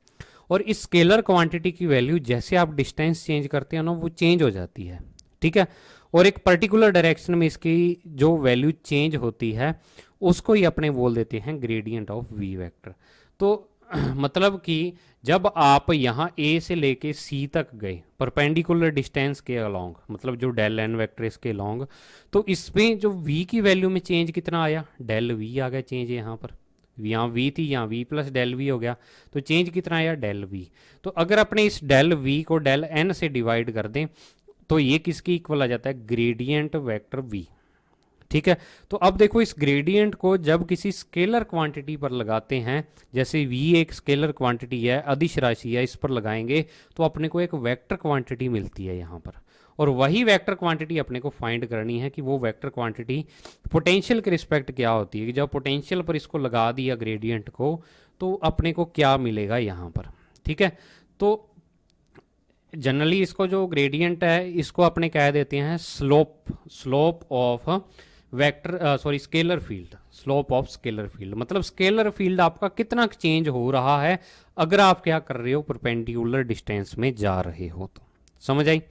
और इस स्केलर क्वांटिटी की वैल्यू जैसे आप डिस्टेंस चेंज करते हैं ना वो चेंज हो जाती है, ठीक है। और एक पर्टिकुलर डायरेक्शन में इसकी जो वैल्यू चेंज होती है उसको ही अपने बोल देते हैं ग्रेडियंट ऑफ वी वेक्टर। तो मतलब कि जब आप यहाँ ए से लेके सी तक गए परपेंडिकुलर डिस्टेंस के अलोंग, मतलब जो डेल एन वेक्टर इसके अलोंग, तो इसमें जो v की वैल्यू में चेंज कितना आया, डेल v आ गया चेंज यहाँ पर। यहाँ v थी, यहाँ v प्लस डेल v हो गया, तो चेंज कितना आया, डेल v। तो अगर अपने इस डेल v को डेल n से डिवाइड कर दें तो ये किसकी इक्वल आ जाता है, ग्रेडियंट वेक्टर v, ठीक है। तो अब देखो इस ग्रेडियंट को जब किसी स्केलर क्वांटिटी पर लगाते हैं, जैसे v एक स्केलर क्वांटिटी है, अदिश राशि है, इस पर लगाएंगे तो अपने को एक वेक्टर क्वांटिटी मिलती है यहाँ पर, और वही वेक्टर क्वांटिटी अपने को फाइंड करनी है कि वो वेक्टर क्वांटिटी पोटेंशियल के रिस्पेक्ट क्या होती है। कि जब पोटेंशियल पर इसको लगा दिया ग्रेडियंट को तो अपने को क्या मिलेगा यहाँ पर, ठीक है। तो जनरली इसको जो ग्रेडियंट है इसको अपने कह देते हैं slope of vector, sorry scalar field, slope of scalar field. मतलब स्केलर फील्ड आपका कितना चेंज हो रहा है अगर आप क्या कर रहे हो, परपेंडिकुलर डिस्टेंस में जा रहे हो। तो समझ आई,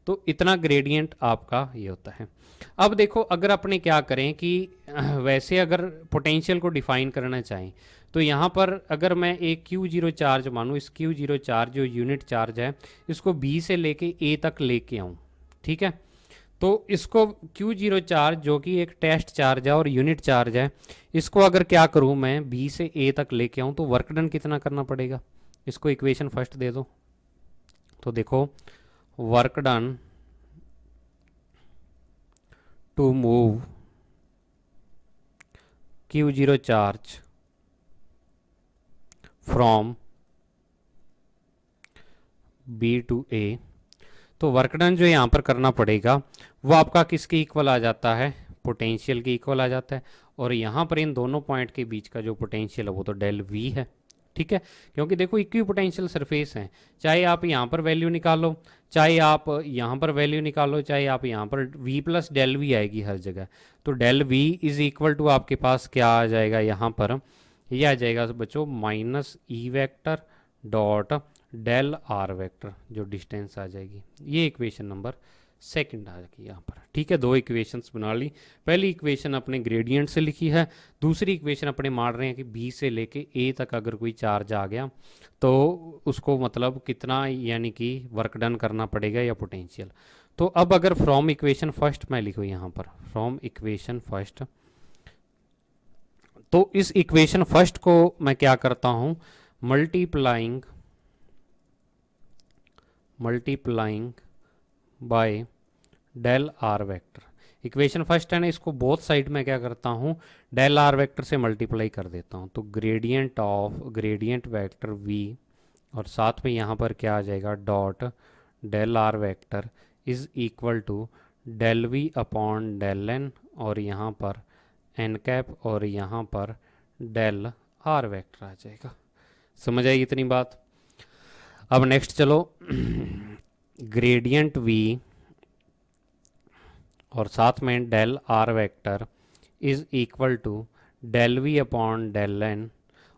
तो इतना ग्रेडियंट आपका ये होता है। अब देखो अगर अपने क्या करें कि वैसे अगर पोटेंशियल को डिफाइन करना चाहें तो यहाँ पर अगर मैं एक Q0 चार्ज मानूँ, इस Q0 चार्ज जो यूनिट चार्ज है इसको B से लेके A तक लेके आऊँ, ठीक है। तो इसको Q0 चार्ज जो कि एक टेस्ट चार्ज है और यूनिट चार्ज है, इसको अगर क्या करूँ मैं B से A तक लेके आऊँ तो वर्क डन कितना करना पड़ेगा, इसको इक्वेशन फर्स्ट दे दो। तो देखो work done to move Q0 charge from B to A, तो वर्क डन जो यहाँ पर करना पड़ेगा वो आपका किसके इक्वल आ जाता है, पोटेंशियल के इक्वल आ जाता है। और यहाँ पर इन दोनों पॉइंट के बीच का जो पोटेंशियल है वो तो डेल वी है, ठीक है। क्योंकि देखो इक्वी पोटेंशियल सरफेस है, चाहे आप यहाँ पर वैल्यू निकालो, चाहे आप यहाँ पर वैल्यू निकालो, चाहे आप यहाँ पर v प्लस डेल वी आएगी हर जगह। तो del v is equal to आपके पास क्या आ जाएगा यहाँ पर, ये आ जाएगा बच्चों minus E vector dot del r vector, जो डिस्टेंस आ जाएगी। ये इक्वेशन नंबर सेकंड आ जाएगी यहाँ पर, ठीक है। दो इक्वेशंस बना ली, पहली इक्वेशन अपने ग्रेडियंट से लिखी है, दूसरी इक्वेशन अपने मान रहे हैं कि बी से लेके ए तक अगर कोई चार्ज आ गया तो उसको मतलब कितना यानी कि वर्क डन करना पड़ेगा या पोटेंशियल। तो अब अगर फ्रॉम इक्वेशन फर्स्ट मैं लिखूँ यहाँ पर, फ्रॉम इक्वेशन फर्स्ट, तो इस इक्वेशन फर्स्ट को मैं क्या करता हूँ, multiplying by del r vector. Equation first है ना, इसको बोथ साइड में क्या करता हूँ, डेल आर वेक्टर से मल्टीप्लाई कर देता हूँ। तो ग्रेडियंट वेक्टर v, और साथ में यहाँ पर क्या आ जाएगा dot del r vector is equal to del v upon del n, और यहाँ पर एन कैप, और यहाँ पर डेल आर वेक्टर आ जाएगा। समझ आई इतनी बात। अब नेक्स्ट चलो, ग्रेडियंट v और साथ में del r vector is equal to del v upon del n,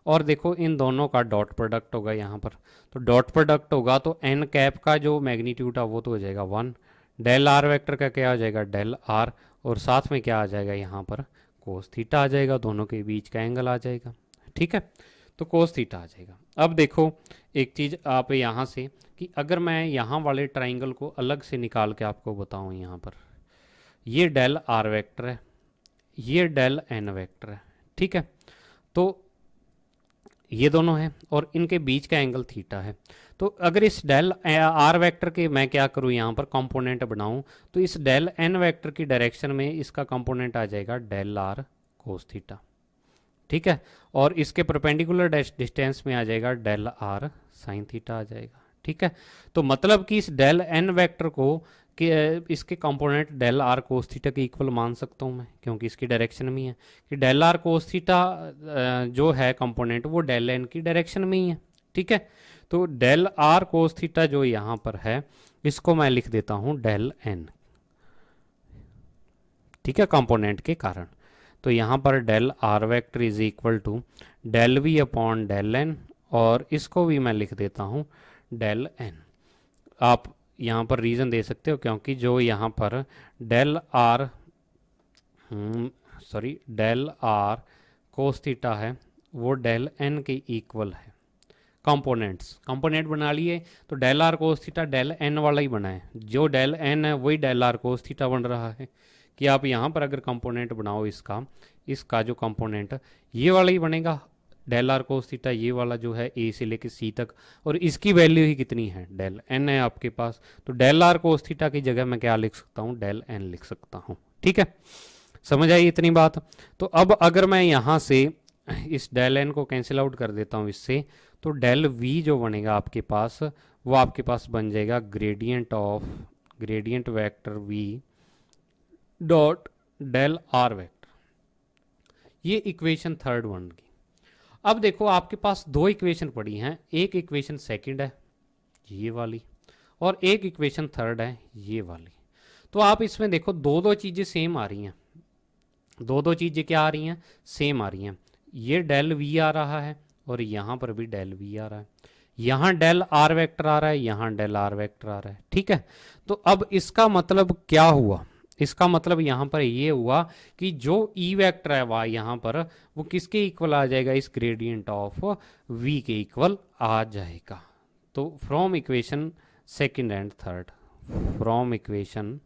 और देखो इन दोनों का डॉट प्रोडक्ट होगा यहाँ पर। तो डॉट प्रोडक्ट होगा तो एन कैप का जो मैग्नीट्यूड है वो तो हो जाएगा 1, डेल आर वेक्टर का क्या हो जाएगा डेल आर, और साथ में क्या आ जाएगा यहाँ पर कोस थीटा आ जाएगा, दोनों के बीच का एंगल आ जाएगा, ठीक है। तो कोस थीटा आ जाएगा। अब देखो एक चीज़ आप यहाँ से कि अगर मैं यहाँ वाले ट्राइंगल को अलग से निकाल के आपको बताऊँ, यहाँ पर ये डेल आर वेक्टर है, ये डेल एन वेक्टर है, ठीक है। तो ये दोनों हैं और इनके बीच का एंगल थीटा है। तो अगर इस डेल आर वेक्टर के मैं क्या करूँ यहाँ पर कंपोनेंट बनाऊँ, तो इस डेल एन वेक्टर की डायरेक्शन में इसका कंपोनेंट आ जाएगा डेल आर कोस थीटा, ठीक है, और इसके परपेंडिकुलर डिस्टेंस में आ जाएगा डेल आर साइन थीटा आ जाएगा, ठीक है। तो मतलब कि इस डेल एन वेक्टर को कि इसके component del r cos theta के इक्वल मान सकता हूँ मैं, क्योंकि इसकी डायरेक्शन में ही है कि डेल आर कोस थीटा जो है कंपोनेंट वो डेल एन की डायरेक्शन में ही है, ठीक है। तो डेल आर कोस थीटा जो यहाँ पर है इसको मैं लिख देता हूँ डेल एन, ठीक है, कंपोनेंट के कारण। तो यहाँ पर del r vector is equal to del v upon del n, और इसको भी मैं लिख देता हूँ डेल एन। आप यहाँ पर रीज़न दे सकते हो क्योंकि जो यहाँ पर del r del r cos theta है वो डेल एन के इक्वल है। कंपोनेंट बना लिए तो del r cos theta del n वाला ही बना है, जो डेल एन है वही डेल आर कोस थीटा बन रहा है। कि आप यहाँ पर अगर कंपोनेंट बनाओ इसका जो कंपोनेंट ये वाला ही बनेगा डेल आर कोस थीटा, ये वाला जो है ए से लेके सी तक, और इसकी वैल्यू ही कितनी है डेल एन है आपके पास। तो डेल आर कोस थीटा की जगह मैं क्या लिख सकता हूँ डेल एन लिख सकता हूँ, ठीक है, समझ आई इतनी बात। तो अब अगर मैं यहाँ से इस डेल एन को कैंसिल आउट कर देता हूँ इससे, तो डेल वी जो बनेगा आपके पास वो आपके पास बन जाएगा gradient vector v dot del r vector. ये इक्वेशन थर्ड बन गई। अब देखो आपके पास दो इक्वेशन पड़ी हैं, एक इक्वेशन सेकंड है ये वाली, और एक इक्वेशन थर्ड है ये वाली। तो आप इसमें देखो दो दो चीज़ें सेम आ रही हैं, दो चीज़ें क्या आ रही हैं सेम आ रही हैं। ये डेल वी आ रहा है और यहाँ पर भी डेल वी आ रहा है, यहाँ डेल आर वेक्टर आ रहा है, यहाँ डेल आर वेक्टर आ रहा है, ठीक है। तो अब इसका मतलब क्या हुआ, इसका मतलब यहाँ पर ये हुआ कि जो ई वेक्टर है वह यहाँ पर वो किसके इक्वल आ जाएगा, इस ग्रेडियंट ऑफ वी के इक्वल आ जाएगा। तो from equation second and third, from equation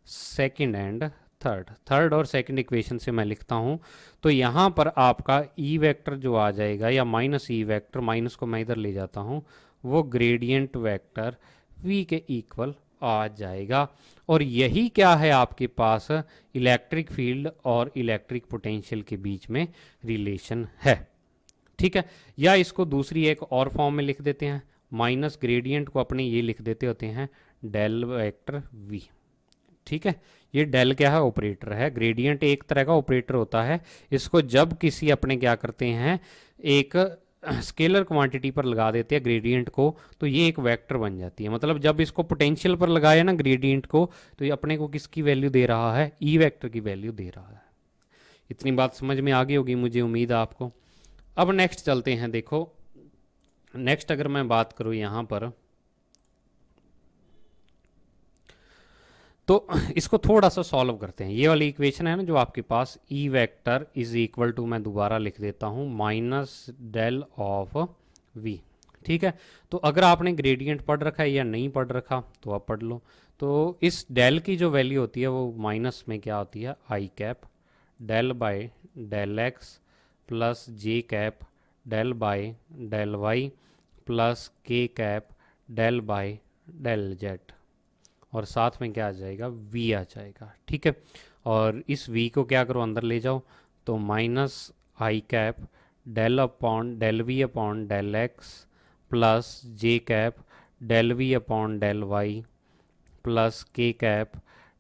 second and third और सेकंड इक्वेशन से मैं लिखता हूँ, तो यहाँ पर आपका ई वेक्टर जो आ जाएगा या माइनस ई वेक्टर, माइनस को मैं इधर ले जाता हूँ, वो ग्रेडियंट वेक्टर वी के इक्वल आ जाएगा। और यही क्या है आपके पास इलेक्ट्रिक फील्ड और इलेक्ट्रिक पोटेंशियल के बीच में रिलेशन है, ठीक है। या इसको दूसरी एक और फॉर्म में लिख देते हैं, माइनस ग्रेडियंट को अपने ये लिख देते होते हैं डेल वेक्टर वी, ठीक है। ये डेल क्या है ऑपरेटर है, ग्रेडियंट एक तरह का ऑपरेटर होता है, इसको जब किसी अपने क्या करते हैं एक स्केलर क्वांटिटी पर लगा देते हैं ग्रेडियंट को, तो ये एक वेक्टर बन जाती है। मतलब जब इसको पोटेंशियल पर लगाया ना ग्रेडियंट को, तो ये अपने को किसकी वैल्यू दे रहा है, ई वेक्टर की वैल्यू दे रहा है। इतनी बात समझ में आ गई होगी मुझे उम्मीद है आपको। अब नेक्स्ट चलते हैं, देखो नेक्स्ट अगर मैं बात करूँ यहाँ पर, तो इसको थोड़ा सा सॉल्व करते हैं। ये वाली इक्वेशन है ना जो आपके पास, E vector is equal to, मैं दोबारा लिख देता हूँ माइनस डेल ऑफ वी, ठीक है। तो अगर आपने ग्रेडियंट पढ़ रखा है या नहीं पढ़ रखा तो आप पढ़ लो। तो इस डेल की जो वैल्यू होती है वो माइनस में क्या होती है I cap del by del x plus J cap del by del Y plus के cap del by del Z, और साथ में क्या आ जाएगा v आ जाएगा, ठीक है। और इस v को क्या करो अंदर ले जाओ, तो minus i cap del upon del v upon del x plus J cap del v upon del Y plus के कैप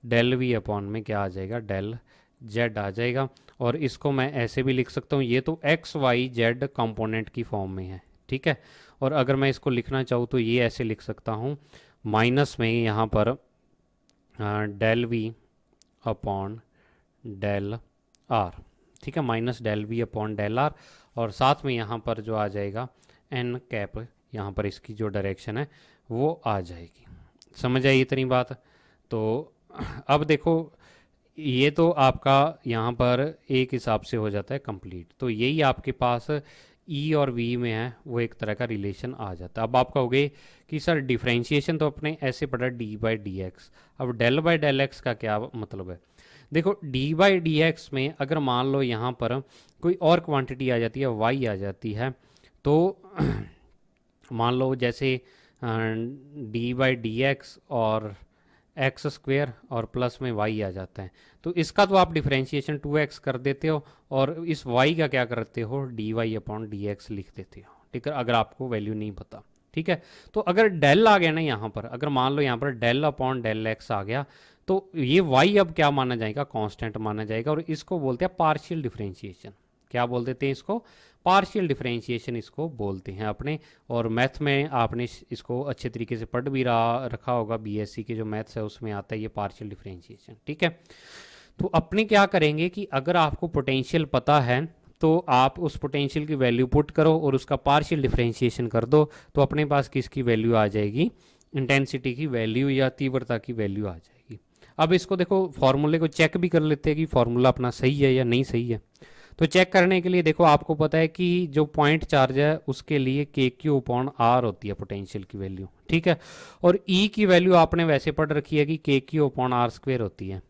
डेल वी अपॉन में क्या आ जाएगा डेल जेड आ जाएगा। और इसको मैं ऐसे भी लिख सकता हूँ, ये तो एक्स वाई जेड कंपोनेंट की फॉर्म में है, ठीक है। और अगर मैं इसको लिखना चाहूँ तो ये ऐसे लिख सकता हूँ, माइनस में यहाँ पर del v upon del r, ठीक है, minus del v upon del are, और साथ में यहाँ पर जो आ जाएगा एन कैप, यहाँ पर इसकी जो डायरेक्शन है वो आ जाएगी। समझ आई इतनी बात। तो अब देखो ये तो आपका यहाँ पर एक हिसाब से हो जाता है कंप्लीट। तो यही आपके पास ई और वी में है वो एक तरह का रिलेशन आ जाता है। अब आप कहोगे कि सर डिफरेंशिएशन तो अपने ऐसे पढ़ा डी बाई डी एक्स, अब डेल बाई डेल एक्स का क्या मतलब है। देखो डी बाई डी एक्स में अगर मान लो यहाँ पर कोई और क्वांटिटी आ जाती है वाई आ जाती है, तो मान लो जैसे डी बाई डी एक्स और एक्स स्क्वेयर और प्लस में वाई आ जाता है, तो इसका तो आप डिफ्रेंशिएशन 2x कर देते हो और इस y का क्या करते हो, d y upon d x लिख देते हो, ठीक है, अगर आपको वैल्यू नहीं पता। ठीक है, तो अगर डेल आ गया ना यहाँ पर, अगर मान लो यहाँ पर डेल अपॉन डेल एक्स आ गया, तो ये y अब क्या माना जाएगा, कांस्टेंट माना जाएगा, और इसको बोलते हैं पार्शियल डिफरेंशिएशन। क्या बोल देते हैं इसको, पार्शियल डिफरेंशिएशन इसको बोलते हैं अपने। और मैथ में आपने इसको अच्छे तरीके से पढ़ भी रखा होगा, बीएससी के जो मैथ्स है उसमें आता है ये पार्शियल डिफरेंशिएशन। ठीक है, तो अपने क्या करेंगे कि अगर आपको पोटेंशियल पता है तो आप उस पोटेंशियल की वैल्यू पुट करो और उसका पार्शियल डिफरेंशिएशन कर दो, तो अपने पास किसकी वैल्यू आ जाएगी, इंटेंसिटी की वैल्यू या तीव्रता की वैल्यू आ जाएगी। अब इसको देखो, फॉर्मूले को चेक भी कर लेते हैं कि फॉर्मूला अपना सही है या नहीं सही है। तो चेक करने के लिए देखो, आपको पता है कि जो पॉइंट चार्ज है उसके लिए के क्यू अपॉन आर होती है पोटेंशियल की वैल्यू। ठीक है, और ई की वैल्यू आपने वैसे पढ़ रखी है कि के क्यू अपॉन आर स्क्वेयर होती है।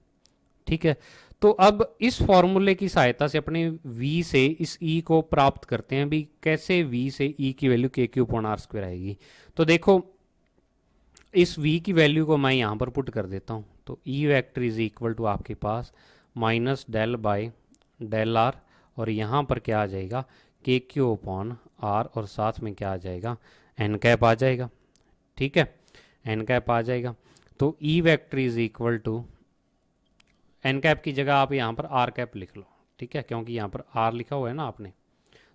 ठीक है, तो अब इस फॉर्मूले की सहायता से अपने v से इस e को प्राप्त करते हैं भी, कैसे v से e की वैल्यू के क्यू अपॉन आर स्क्वेयर आएगी। तो देखो, इस v की वैल्यू को मैं यहाँ पर पुट कर देता हूँ, तो e vector is equal to आपके पास minus del by del are, और यहाँ पर क्या आ जाएगा, के क्यू अपॉन आर, और साथ में क्या आ जाएगा, एन कैप आ जाएगा। ठीक है, एन कैप आ जाएगा, तो E vector is equal to n cap की जगह आप यहाँ पर आर कैप लिख लो। ठीक है, क्योंकि यहाँ पर आर लिखा हुआ है ना आपने,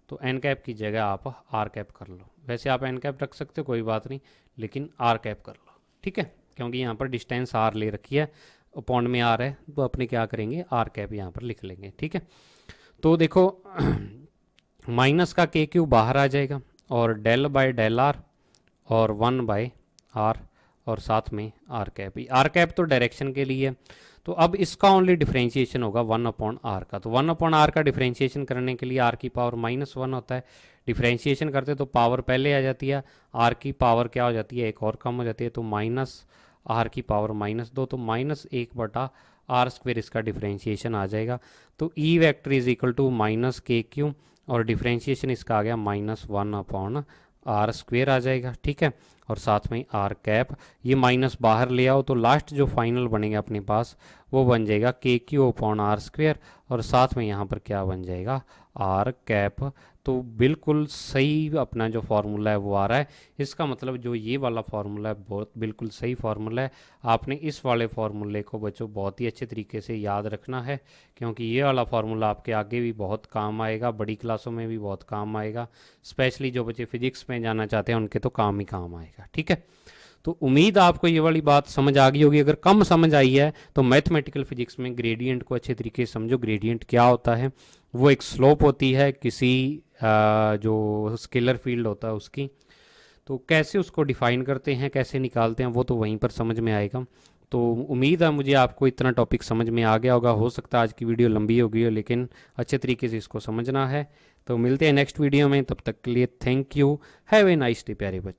तो एन कैप की जगह आप आर कैप कर लो। वैसे आप एन कैप रख सकते हो, कोई बात नहीं, लेकिन आर कैप कर लो। ठीक है, क्योंकि यहाँ पर डिस्टेंस आर ले रखी है, पॉइंट में आर है, तो अपने क्या करेंगे, आर कैप यहाँ पर लिख लेंगे। ठीक है, तो देखो माइनस का के क्यू बाहर आ जाएगा, और डेल बाय डेल आर, और 1 बाय आर, और साथ में आर कैप। आर कैप तो डायरेक्शन के लिए है, तो अब इसका ओनली डिफरेंशिएशन होगा 1 अपॉन आर का। तो 1 अपॉन आर का डिफरेंशिएशन करने के लिए आर की पावर -1 होता है, डिफरेंशिएशन करते तो पावर पहले आ जाती है, आर की पावर क्या हो जाती है, एक और कम हो जाती है, तो माइनस आर की पावर -2, तो -1 बटा आर स्क्वेयर इसका डिफरेंशिएशन आ जाएगा। तो E vector is equal to minus के क्यू, और डिफरेंशिएशन इसका आ गया -1 अपॉन आर स्क्वेयर आ जाएगा। ठीक है, और साथ में आर कैप, ये माइनस बाहर ले आओ, तो लास्ट जो फाइनल बनेगा अपने पास वो बन जाएगा के क्यू अपॉन आर स्क्वेयर, और साथ में यहाँ पर क्या बन जाएगा, आर कैप। तो बिल्कुल सही अपना जो फार्मूला है वो आ रहा है। इसका मतलब जो ये वाला फार्मूला है बहुत बिल्कुल सही फार्मूला है। आपने इस वाले फार्मूले को बच्चों बहुत ही अच्छे तरीके से याद रखना है, क्योंकि ये वाला फार्मूला आपके आगे भी बहुत काम आएगा, बड़ी क्लासों में भी बहुत काम आएगा, स्पेशली जो बच्चे फिजिक्स में जाना चाहते हैं उनके तो काम ही काम आएगा। ठीक है, तो उम्मीद आपको ये वाली बात समझ आ गई होगी। अगर कम समझ आई है तो मैथमेटिकल फिजिक्स में ग्रेडियंट को अच्छे तरीके से समझो। ग्रेडियंट क्या होता है, वो एक स्लोप होती है किसी जो स्केलर फील्ड होता है उसकी, तो कैसे उसको डिफाइन करते हैं, कैसे निकालते हैं, वो तो वहीं पर समझ में आएगा। तो उम्मीद है मुझे आपको इतना टॉपिक समझ में आ गया होगा। हो सकता है आज की वीडियो लंबी हो गई हो, लेकिन अच्छे तरीके से इसको समझना है। तो मिलते हैं नेक्स्ट वीडियो में, तब तक के लिए thank you, have a nice day प्यारे बच्चों।